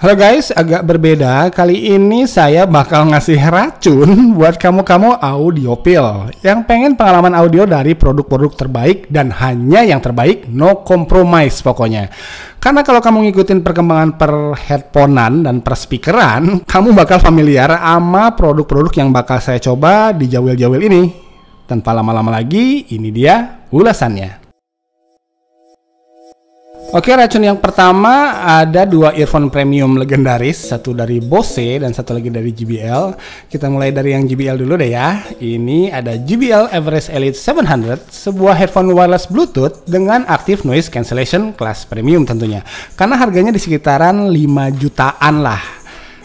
Halo guys, agak berbeda. Kali ini saya bakal ngasih racun buat kamu-kamu audiopil yang pengen pengalaman audio dari produk-produk terbaik dan hanya yang terbaik, no compromise pokoknya. Karena kalau kamu ngikutin perkembangan per headphonean dan per speakeran, kamu bakal familiar sama produk-produk yang bakal saya coba di Jawil-Jawil ini. Tanpa lama-lama lagi, ini dia ulasannya. Oke, racun yang pertama ada dua earphone premium legendaris, satu dari Bose dan satu lagi dari JBL. Kita mulai dari yang JBL dulu deh ya. Ini ada JBL Everest Elite 700, sebuah headphone wireless Bluetooth dengan active noise cancellation kelas premium tentunya. Karena harganya di sekitaran 5 jutaan lah.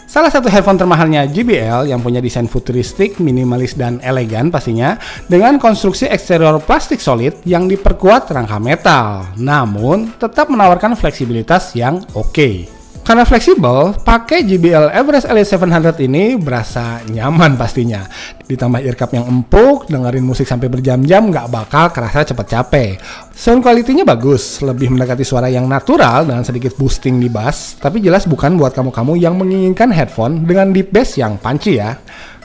Salah satu headphone termahalnya JBL yang punya desain futuristik, minimalis, dan elegan pastinya dengan konstruksi eksterior plastik solid yang diperkuat rangka metal, namun tetap menawarkan fleksibilitas yang oke. Karena fleksibel, pakai JBL Everest Elite 700 ini berasa nyaman pastinya. Ditambah earcup yang empuk, dengerin musik sampai berjam-jam nggak bakal kerasa cepet capek. Sound quality-nya bagus, lebih mendekati suara yang natural dengan sedikit boosting di bass, tapi jelas bukan buat kamu-kamu yang menginginkan headphone dengan deep bass yang punchy ya.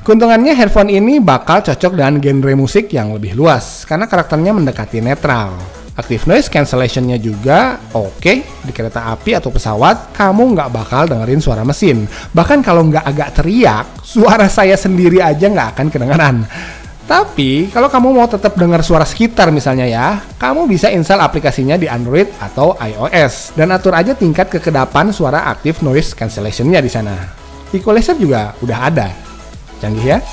Keuntungannya headphone ini bakal cocok dengan genre musik yang lebih luas, karena karakternya mendekati netral. Active noise cancellation-nya juga oke. Di kereta api atau pesawat, kamu nggak bakal dengerin suara mesin. Bahkan kalau nggak agak teriak, suara saya sendiri aja nggak akan kedengeran. Tapi, kalau kamu mau tetap dengar suara sekitar misalnya ya, kamu bisa install aplikasinya di Android atau iOS. Dan atur aja tingkat kekedapan suara active noise cancellation-nya di sana. Equalizer juga udah ada. Canggih ya?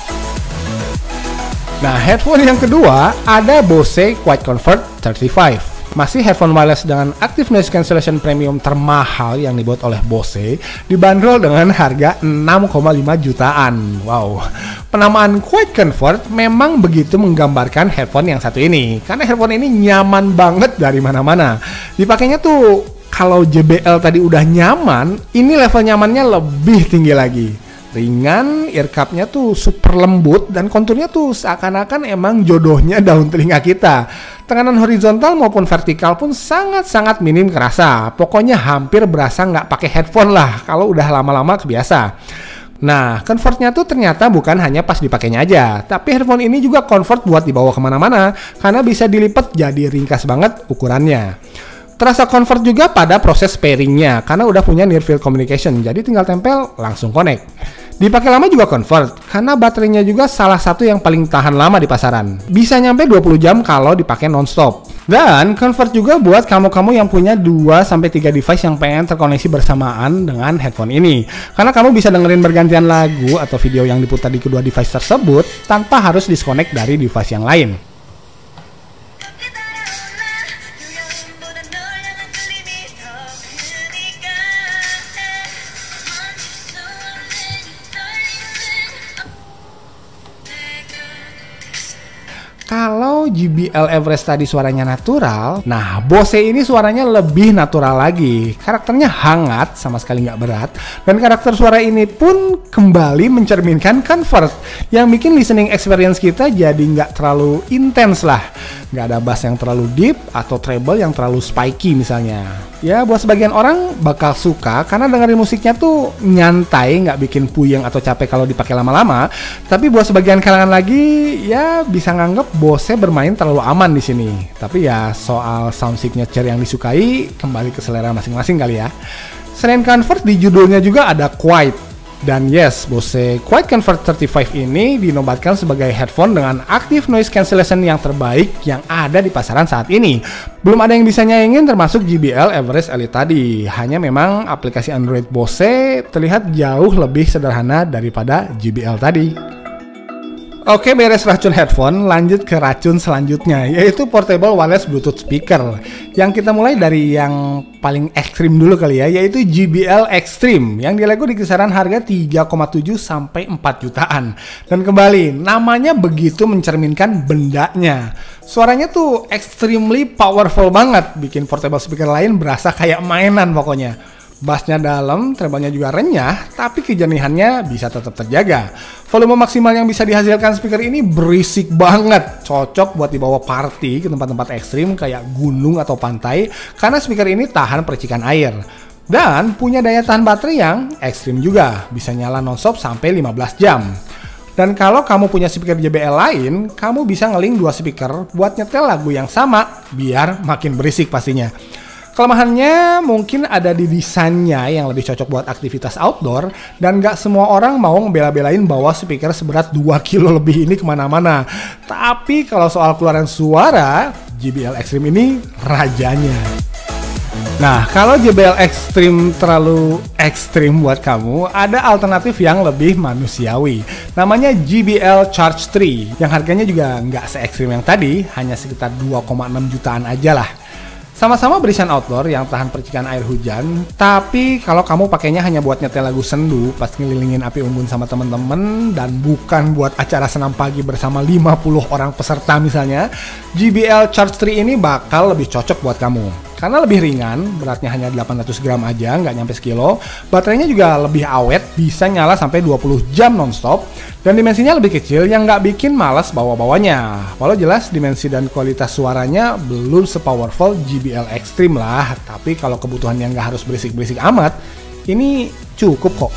Nah, headphone yang kedua ada Bose Quiet Comfort 35. Masih headphone wireless dengan active noise cancellation premium termahal yang dibuat oleh Bose, dibanderol dengan harga 6,5 jutaan. Wow. Penamaan Quiet Comfort memang begitu menggambarkan headphone yang satu ini, karena headphone ini nyaman banget dari mana-mana. Dipakainya tuh kalau JBL tadi udah nyaman, ini level nyamannya lebih tinggi lagi. Ringan, earcup-nya tuh super lembut, dan konturnya tuh seakan-akan emang jodohnya daun telinga kita. Tekanan horizontal maupun vertikal pun sangat-sangat minim kerasa. Pokoknya hampir berasa nggak pakai headphone lah kalau udah lama-lama kebiasa. Nah, comfortnya tuh ternyata bukan hanya pas dipakainya aja, tapi headphone ini juga comfort buat dibawa kemana-mana, karena bisa dilipat jadi ringkas banget ukurannya. Terasa comfort juga pada proses pairingnya, karena udah punya near field communication, jadi tinggal tempel langsung connect. Dipakai lama juga comfort, karena baterainya juga salah satu yang paling tahan lama di pasaran. Bisa nyampe 20 jam kalau dipakai non-stop. Dan comfort juga buat kamu-kamu yang punya 2-3 device yang pengen terkoneksi bersamaan dengan headphone ini. Karena kamu bisa dengerin bergantian lagu atau video yang diputar di kedua device tersebut tanpa harus disconnect dari device yang lain. Kalau JBL Everest tadi suaranya natural, nah Bose ini suaranya lebih natural lagi. Karakternya hangat, sama sekali nggak berat. Dan karakter suara ini pun kembali mencerminkan comfort, yang bikin listening experience kita jadi nggak terlalu intens lah. Nggak ada bass yang terlalu deep atau treble yang terlalu spiky misalnya. Ya buat sebagian orang bakal suka karena dengerin musiknya tuh nyantai, nggak bikin puyeng atau capek kalau dipakai lama-lama. Tapi buat sebagian kalangan lagi ya bisa nganggep Bose bermain terlalu aman di sini. Tapi ya soal sound signature yang disukai kembali ke selera masing-masing kali ya. Selain comfort, di judulnya juga ada quiet. Dan yes, Bose Quiet Comfort 35 ini dinobatkan sebagai headphone dengan active noise cancellation yang terbaik yang ada di pasaran saat ini. Belum ada yang bisa nyaingin termasuk JBL Everest Elite tadi. Hanya memang aplikasi Android Bose terlihat jauh lebih sederhana daripada JBL tadi. Oke, beres racun headphone, lanjut ke racun selanjutnya, yaitu portable wireless Bluetooth speaker. Yang kita mulai dari yang paling ekstrim dulu kali ya, yaitu JBL Extreme, yang dilego di kisaran harga 3,7 sampai 4 jutaan. Dan kembali, namanya begitu mencerminkan bendanya. Suaranya tuh extremely powerful banget, bikin portable speaker lain berasa kayak mainan pokoknya. Bassnya dalam, treble-nya juga renyah, tapi kejernihannya bisa tetap terjaga. Volume maksimal yang bisa dihasilkan speaker ini berisik banget, cocok buat dibawa party ke tempat-tempat ekstrim kayak gunung atau pantai, karena speaker ini tahan percikan air. Dan punya daya tahan baterai yang ekstrim juga, bisa nyala nonstop sampai 15 jam. Dan kalau kamu punya speaker JBL lain, kamu bisa ngelink 2 speaker buat nyetel lagu yang sama, biar makin berisik pastinya. Kelemahannya mungkin ada di desainnya yang lebih cocok buat aktivitas outdoor, dan gak semua orang mau ngebela-belain bawa speaker seberat 2 kilo lebih ini kemana-mana. Tapi kalau soal keluaran suara, JBL Extreme ini rajanya. Nah, kalau JBL Extreme terlalu ekstrim buat kamu, ada alternatif yang lebih manusiawi. Namanya JBL Charge 3, yang harganya juga nggak se-ekstrim yang tadi, hanya sekitar 2,6 jutaan aja lah. Sama-sama berisian outdoor yang tahan percikan air hujan, tapi kalau kamu pakainya hanya buat nyetel lagu sendu pas ngelilingin api unggun sama temen-temen dan bukan buat acara senam pagi bersama 50 orang peserta misalnya, JBL Charge 3 ini bakal lebih cocok buat kamu. Karena lebih ringan, beratnya hanya 800 gram aja, nggak nyampe sekilo. Baterainya juga lebih awet, bisa nyala sampai 20 jam nonstop. Dan dimensinya lebih kecil yang nggak bikin malas bawa-bawanya. Walau jelas dimensi dan kualitas suaranya belum sepowerful JBL Extreme lah. Tapi kalau kebutuhannya nggak harus berisik-berisik amat, ini cukup kok.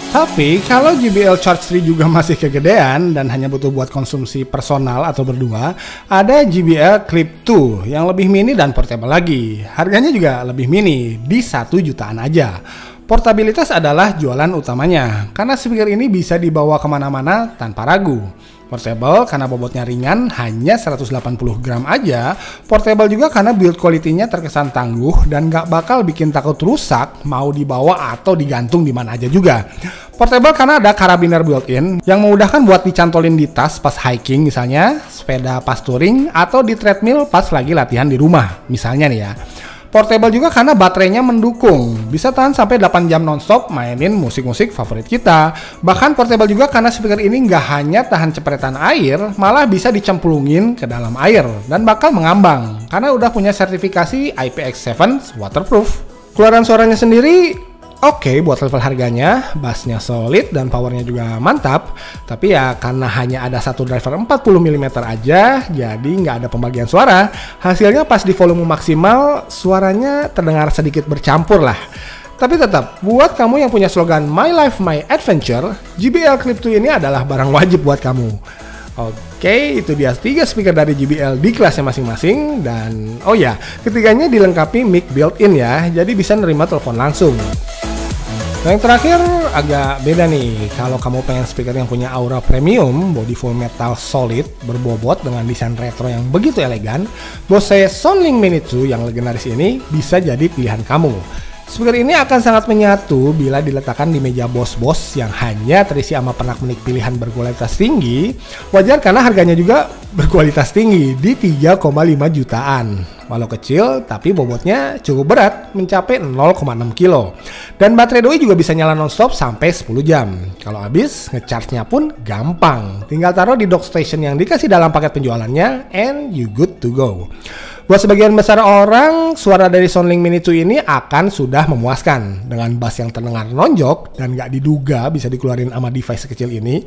Tapi kalau JBL Charge 3 juga masih kegedean dan hanya butuh buat konsumsi personal atau berdua, ada JBL Clip 2 yang lebih mini dan portable lagi. Harganya juga lebih mini, di 1 jutaan aja. Portabilitas adalah jualan utamanya, karena speaker ini bisa dibawa kemana-mana tanpa ragu. Portable karena bobotnya ringan, hanya 180 gram aja. Portable juga karena build quality-nya terkesan tangguh dan gak bakal bikin takut rusak, mau dibawa atau digantung di mana aja juga. Portable karena ada karabiner built-in yang memudahkan buat dicantolin di tas pas hiking misalnya, sepeda pas touring, atau di treadmill pas lagi latihan di rumah, misalnya nih ya. Portable juga karena baterainya mendukung, bisa tahan sampai 8 jam nonstop mainin musik-musik favorit kita. Bahkan portable juga karena speaker ini nggak hanya tahan cepretan air, malah bisa dicemplungin ke dalam air dan bakal mengambang karena udah punya sertifikasi IPX7 waterproof. Keluaran suaranya sendiri oke buat level harganya, bassnya solid dan powernya juga mantap. Tapi ya karena hanya ada satu driver 40 mm aja, jadi nggak ada pembagian suara. Hasilnya pas di volume maksimal, suaranya terdengar sedikit bercampur lah. Tapi tetap, buat kamu yang punya slogan My Life My Adventure, JBL Clip 2 ini adalah barang wajib buat kamu. Oke, itu dia 3 speaker dari JBL di kelasnya masing-masing. Dan oh ya, ketiganya dilengkapi mic built-in ya, jadi bisa nerima telepon langsung. Nah, yang terakhir agak beda nih. Kalau kamu pengen speaker yang punya aura premium, body full metal solid, berbobot dengan desain retro yang begitu elegan, Bose SoundLink Mini 2 yang legendaris ini bisa jadi pilihan kamu. Speaker ini akan sangat menyatu bila diletakkan di meja bos-bos yang hanya terisi sama pernak-pernik pilihan berkualitas tinggi. Wajar karena harganya juga berkualitas tinggi di 3,5 jutaan. Walau kecil, tapi bobotnya cukup berat, mencapai 0,6 kilo. Dan baterai doi juga bisa nyala nonstop sampai 10 jam. Kalau habis, ngecharge-nya pun gampang. Tinggal taruh di dock station yang dikasih dalam paket penjualannya, and you good to go. Buat sebagian besar orang, suara dari SoundLink Mini 2 ini akan sudah memuaskan dengan bass yang terdengar nonjok dan gak diduga bisa dikeluarin sama device sekecil ini.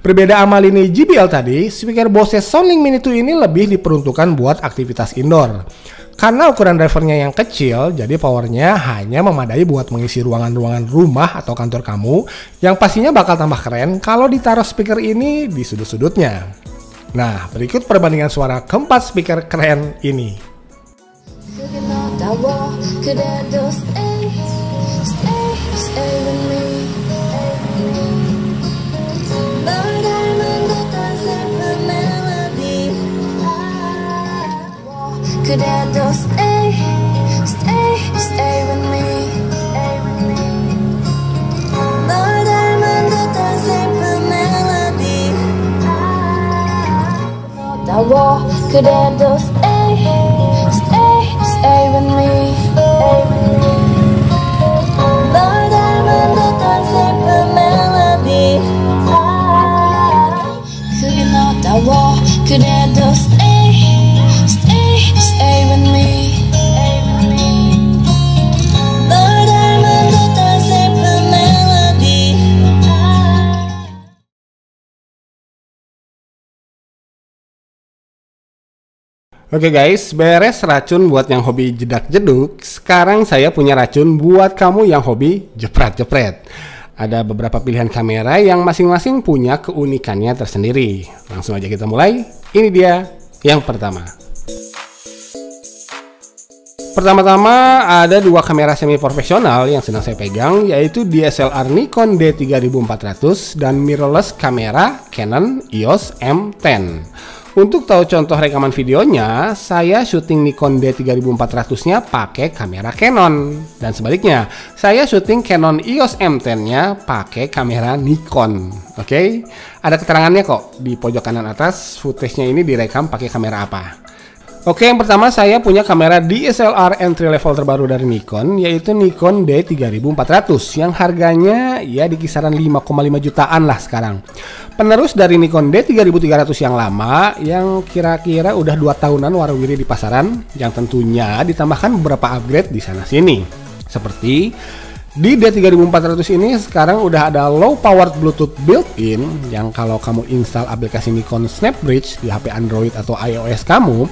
Berbeda sama lini JBL tadi, speaker Bose SoundLink Mini 2 ini lebih diperuntukkan buat aktivitas indoor. Karena ukuran drivernya yang kecil, jadi powernya hanya memadai buat mengisi ruangan-ruangan rumah atau kantor kamu, yang pastinya bakal tambah keren kalau ditaruh speaker ini di sudut-sudutnya. Nah, berikut perbandingan suara keempat speaker keren ini. 그래도 stay, stay, stay with me. 널 닮은 듯한 슬픈 멜로디. 그게 너다워. 그래도 stay, stay, stay with me. 널 닮은 듯한 슬픈 멜로디. Oke guys, beres racun buat yang hobi jedak-jeduk. Sekarang saya punya racun buat kamu yang hobi jepret-jepret. Ada beberapa pilihan kamera yang masing-masing punya keunikannya tersendiri. Langsung aja kita mulai. Ini dia yang pertama. Pertama-tama ada dua kamera semi profesional yang sedang saya pegang, yaitu DSLR Nikon D3400 dan mirrorless kamera Canon EOS M10. Untuk tahu contoh rekaman videonya, saya syuting Nikon D3400-nya pakai kamera Canon. Dan sebaliknya, saya syuting Canon EOS M10-nya pakai kamera Nikon. Oke, ada keterangannya kok di pojok kanan atas, footage-nya ini direkam pakai kamera apa. Oke, yang pertama saya punya kamera DSLR entry level terbaru dari Nikon, yaitu Nikon D3400 yang harganya ya di kisaran 5,5 jutaan lah sekarang. Penerus dari Nikon D3300 yang lama yang kira-kira udah 2 tahunan warawiri di pasaran, yang tentunya ditambahkan beberapa upgrade di sana sini. Seperti di D3400 ini sekarang udah ada low powered Bluetooth built-in yang kalau kamu install aplikasi Nikon SnapBridge di HP Android atau iOS kamu,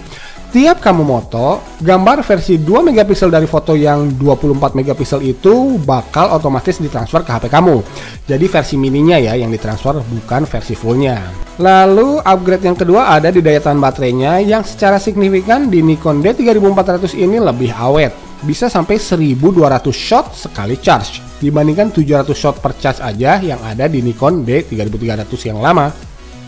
tiap kamu moto, gambar versi 2 megapiksel dari foto yang 24 megapiksel itu bakal otomatis ditransfer ke HP kamu. Jadi versi mininya ya yang ditransfer, bukan versi fullnya. Lalu upgrade yang kedua ada di daya tahan baterainya yang secara signifikan di Nikon D3400 ini lebih awet. Bisa sampai 1200 shot sekali charge dibandingkan 700 shot per charge aja yang ada di Nikon D3300 yang lama.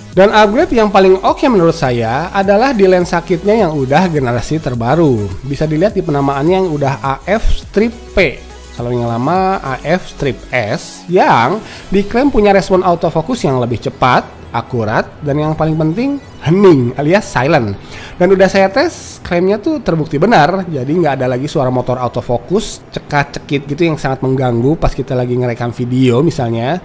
Dan upgrade yang paling oke menurut saya adalah di lensa kitnya yang udah generasi terbaru. Bisa dilihat di penamaannya yang udah AF Strip P. Kalau yang lama AF Strip S yang diklaim punya respon autofocus yang lebih cepat, akurat, dan yang paling penting hening alias silent. Dan udah saya tes, klaimnya tuh terbukti benar. Jadi nggak ada lagi suara motor autofocus cekak-cekit gitu yang sangat mengganggu pas kita lagi ngerekam video misalnya.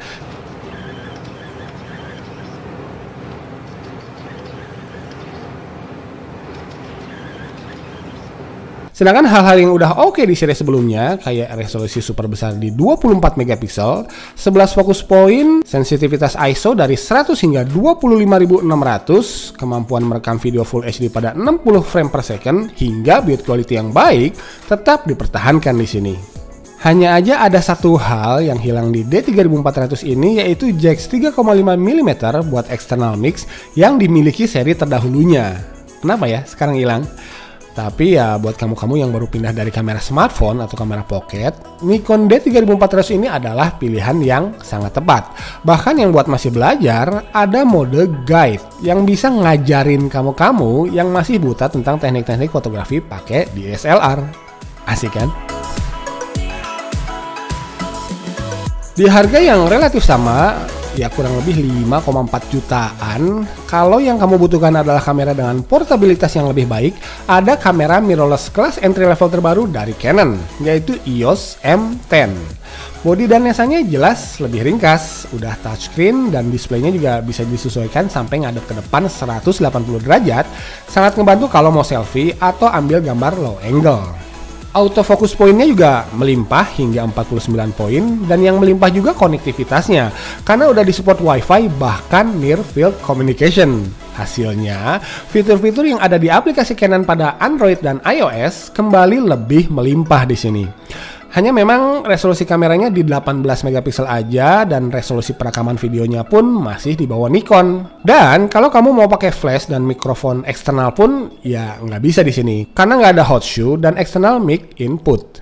Sedangkan hal-hal yang udah oke di seri sebelumnya, kayak resolusi super besar di 24 megapiksel, 11 fokus point, sensitivitas ISO dari 100 hingga 25.600, kemampuan merekam video Full HD pada 60 frame per second, hingga build quality yang baik, tetap dipertahankan di sini. Hanya aja ada satu hal yang hilang di D3400 ini, yaitu jack 3,5 mm buat external mix yang dimiliki seri terdahulunya. Kenapa ya sekarang hilang? Tapi ya buat kamu-kamu yang baru pindah dari kamera smartphone atau kamera pocket, Nikon D3400 ini adalah pilihan yang sangat tepat. Bahkan yang buat masih belajar, ada mode guide yang bisa ngajarin kamu-kamu yang masih buta tentang teknik-teknik fotografi pakai DSLR. Asik kan? Di harga yang relatif sama, ya kurang lebih 5,4 jutaan. Kalau yang kamu butuhkan adalah kamera dengan portabilitas yang lebih baik, ada kamera mirrorless kelas entry level terbaru dari Canon, yaitu EOS M10. Bodi dan lensanya jelas lebih ringkas, udah touchscreen dan displaynya juga bisa disesuaikan sampai ngadep ke depan 180 derajat, sangat ngebantu kalau mau selfie atau ambil gambar low angle. Autofocus poinnya juga melimpah hingga 49 poin, dan yang melimpah juga konektivitasnya karena udah disupport WiFi bahkan near field communication. Hasilnya, fitur-fitur yang ada di aplikasi Canon pada Android dan iOS kembali lebih melimpah di sini. Hanya memang resolusi kameranya di 18 megapiksel aja dan resolusi perekaman videonya pun masih di bawah Nikon. Dan kalau kamu mau pakai flash dan mikrofon eksternal pun ya nggak bisa di sini karena nggak ada hot shoe dan external mic input.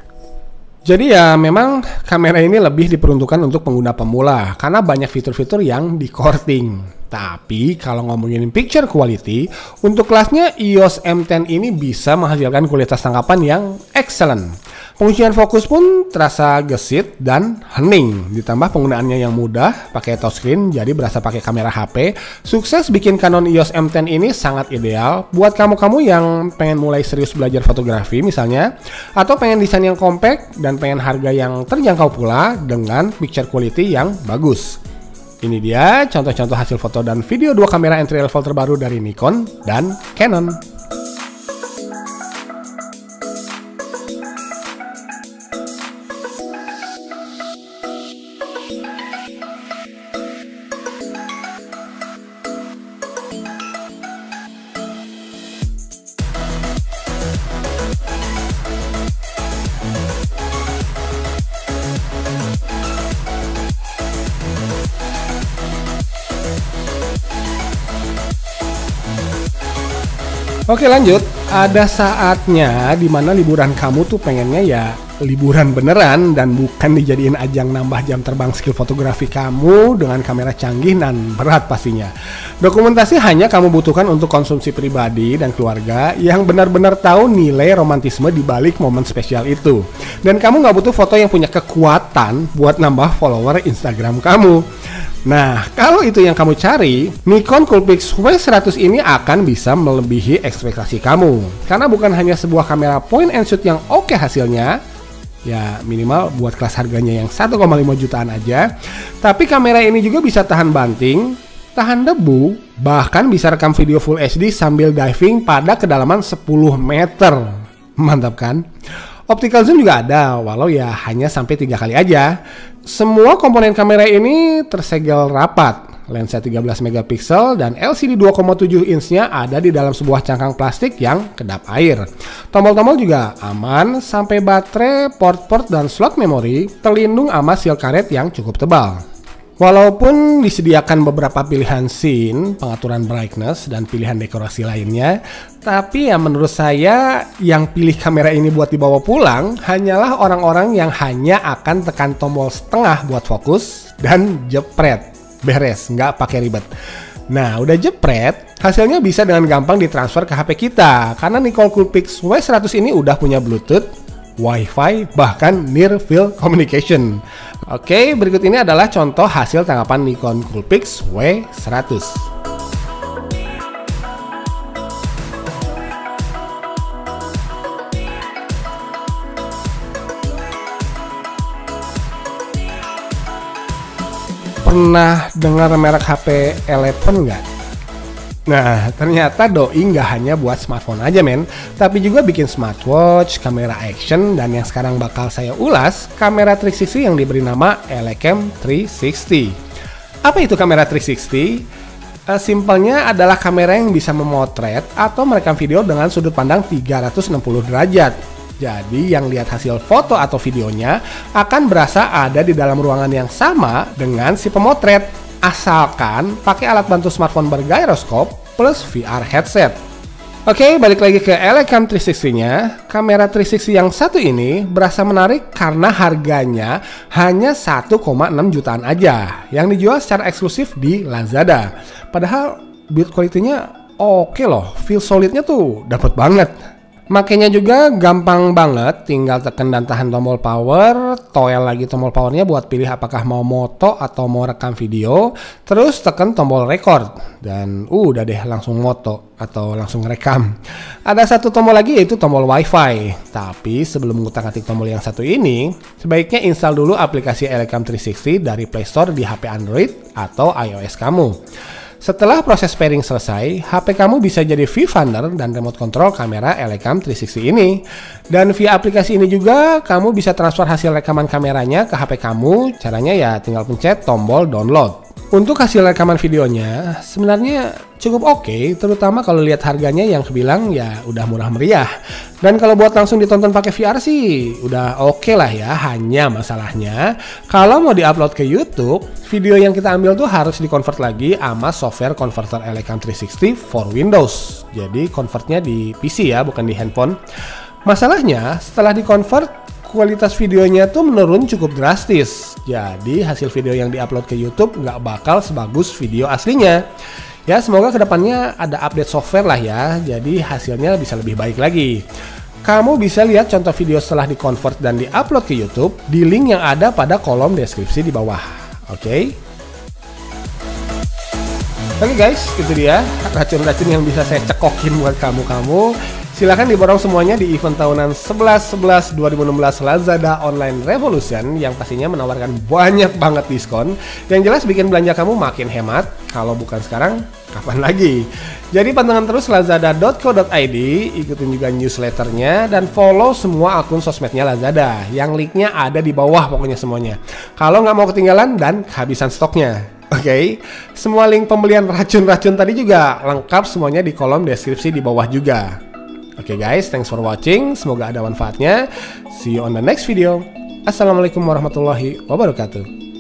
Jadi ya memang kamera ini lebih diperuntukkan untuk pengguna pemula karena banyak fitur-fitur yang di-courting. Tapi kalau ngomongin picture quality, untuk kelasnya EOS M10 ini bisa menghasilkan kualitas tangkapan yang excellent. Penguncian fokus pun terasa gesit dan hening. Ditambah penggunaannya yang mudah, pakai touchscreen jadi berasa pakai kamera HP. Sukses bikin Canon EOS M10 ini sangat ideal buat kamu-kamu yang pengen mulai serius belajar fotografi misalnya, atau pengen desain yang compact dan pengen harga yang terjangkau pula dengan picture quality yang bagus. Ini dia contoh-contoh hasil foto dan video dua kamera entry level terbaru dari Nikon dan Canon. Oke lanjut, ada saatnya dimana liburan kamu tuh pengennya ya liburan beneran dan bukan dijadiin ajang nambah jam terbang skill fotografi kamu dengan kamera canggih dan berat pastinya. Dokumentasi hanya kamu butuhkan untuk konsumsi pribadi dan keluarga yang benar-benar tahu nilai romantisme di balik momen spesial itu. Dan kamu nggak butuh foto yang punya kekuatan buat nambah follower Instagram kamu. Nah, kalau itu yang kamu cari, Nikon Coolpix W100 ini akan bisa melebihi ekspektasi kamu. Karena bukan hanya sebuah kamera point and shoot yang oke hasilnya, ya minimal buat kelas harganya yang 1,5 jutaan aja, tapi kamera ini juga bisa tahan banting, tahan debu, bahkan bisa rekam video Full HD sambil diving pada kedalaman 10 meter. Mantap kan? Optical zoom juga ada, walau ya hanya sampai 3 kali aja. Semua komponen kamera ini tersegel rapat. Lensa 13 megapiksel dan LCD 2,7 inch-nya ada di dalam sebuah cangkang plastik yang kedap air. Tombol-tombol juga aman, sampai baterai, port-port, dan slot memori terlindung sama seal karet yang cukup tebal. Walaupun disediakan beberapa pilihan scene, pengaturan brightness, dan pilihan dekorasi lainnya, tapi ya menurut saya yang pilih kamera ini buat dibawa pulang hanyalah orang-orang yang hanya akan tekan tombol setengah buat fokus dan jepret. Beres, nggak pakai ribet. Nah, udah jepret, hasilnya bisa dengan gampang ditransfer ke HP kita karena Nikon Coolpix W100 ini udah punya Bluetooth, Wi-Fi, bahkan Near Field Communication. Oke, berikut ini adalah contoh hasil tangkapan Nikon Coolpix W100. Pernah dengar merek HP Elephone nggak? Nah, ternyata doi nggak hanya buat smartphone aja men, tapi juga bikin smartwatch, kamera action, dan yang sekarang bakal saya ulas, kamera 360 yang diberi nama Elecam 360. Apa itu kamera 360? Simpelnya adalah kamera yang bisa memotret atau merekam video dengan sudut pandang 360 derajat. Jadi yang lihat hasil foto atau videonya akan berasa ada di dalam ruangan yang sama dengan si pemotret, asalkan pakai alat bantu smartphone bergyroskop plus VR headset. Oke, balik lagi ke Elecam 360-nya. Kamera 360 yang satu ini berasa menarik karena harganya hanya 1,6 jutaan aja yang dijual secara eksklusif di Lazada. Padahal build quality-nya oke loh, feel solidnya tuh dapet banget. Makanya juga gampang banget, tinggal tekan dan tahan tombol power, toel lagi tombol powernya buat pilih apakah mau moto atau mau rekam video, terus tekan tombol record, dan udah deh langsung moto atau langsung rekam. Ada satu tombol lagi yaitu tombol Wi-Fi, tapi sebelum ngutak-ngatik tombol yang satu ini, sebaiknya install dulu aplikasi Elecam 360 dari Play Store di HP Android atau iOS kamu. Setelah proses pairing selesai, HP kamu bisa jadi viewfinder dan remote control kamera Elecam 360 ini. Dan via aplikasi ini juga, kamu bisa transfer hasil rekaman kameranya ke HP kamu. Caranya ya tinggal pencet tombol download. Untuk hasil rekaman videonya, sebenarnya cukup oke, terutama kalau lihat harganya yang kebilang ya udah murah meriah. Dan kalau buat langsung ditonton pakai VR sih udah oke lah ya. Hanya masalahnya kalau mau diupload ke YouTube, video yang kita ambil tuh harus dikonvert lagi sama software converter Elecam 360 for Windows. Jadi convertnya di PC ya, bukan di handphone. Masalahnya setelah dikonvert, kualitas videonya tuh menurun cukup drastis. Jadi hasil video yang diupload ke YouTube nggak bakal sebagus video aslinya. Ya semoga kedepannya ada update software lah ya, jadi hasilnya bisa lebih baik lagi. Kamu bisa lihat contoh video setelah dikonvert dan diupload ke YouTube di link yang ada pada kolom deskripsi di bawah. Oke guys, itu dia racun-racun yang bisa saya cekokin buat kamu. Silahkan diborong semuanya di event tahunan 11/11/2016 Lazada Online Revolution yang pastinya menawarkan banyak banget diskon. Yang jelas bikin belanja kamu makin hemat. Kalau bukan sekarang, kapan lagi? Jadi pantengin terus lazada.co.id, ikutin juga newsletternya, dan follow semua akun sosmednya Lazada. Yang linknya ada di bawah pokoknya semuanya. Kalau nggak mau ketinggalan dan kehabisan stoknya. Oke, semua link pembelian racun-racun tadi juga lengkap semuanya di kolom deskripsi di bawah juga. Oke guys, thanks for watching. Semoga ada manfaatnya. See you on the next video. Assalamualaikum warahmatullahi wabarakatuh.